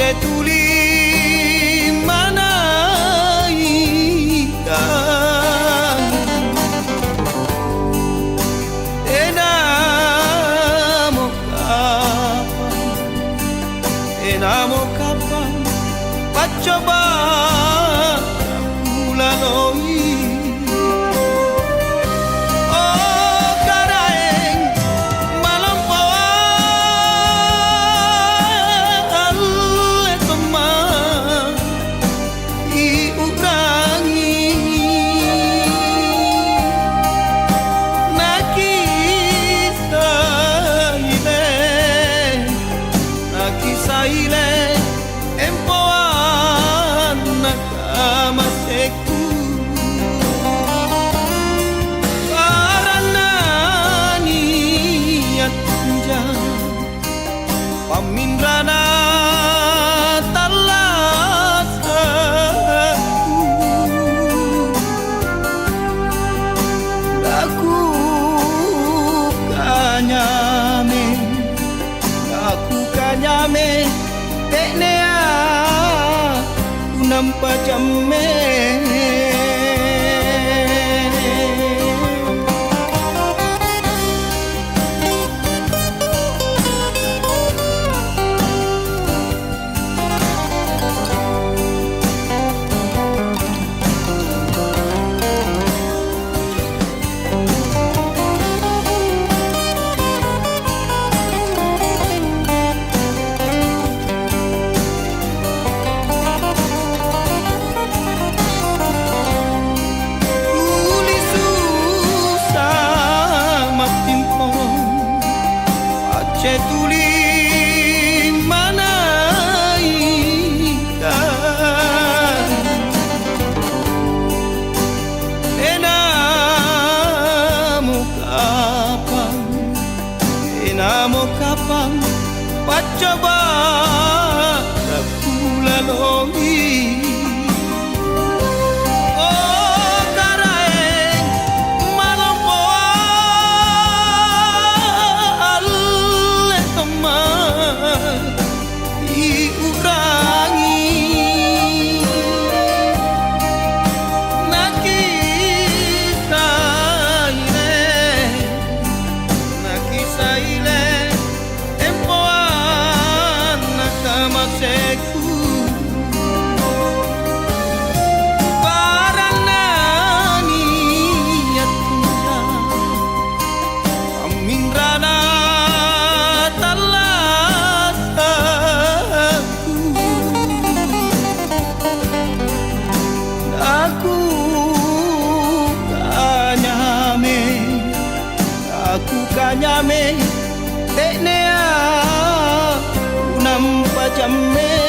Aceh tuli mana ikan enamo kapan pacoba kulaloi oh karaeng malampawal teman iurangi saile empoan nakamaseku karena niat panjang pamindrana talas aku kanyame teknea nampak jamme Aceh tuli mana ikan enamo kapan pacoba aku lalui iurangi nakisaile empoan nakamaseku karena niat panjang pamindrana aku kanyame teknea nampak jamme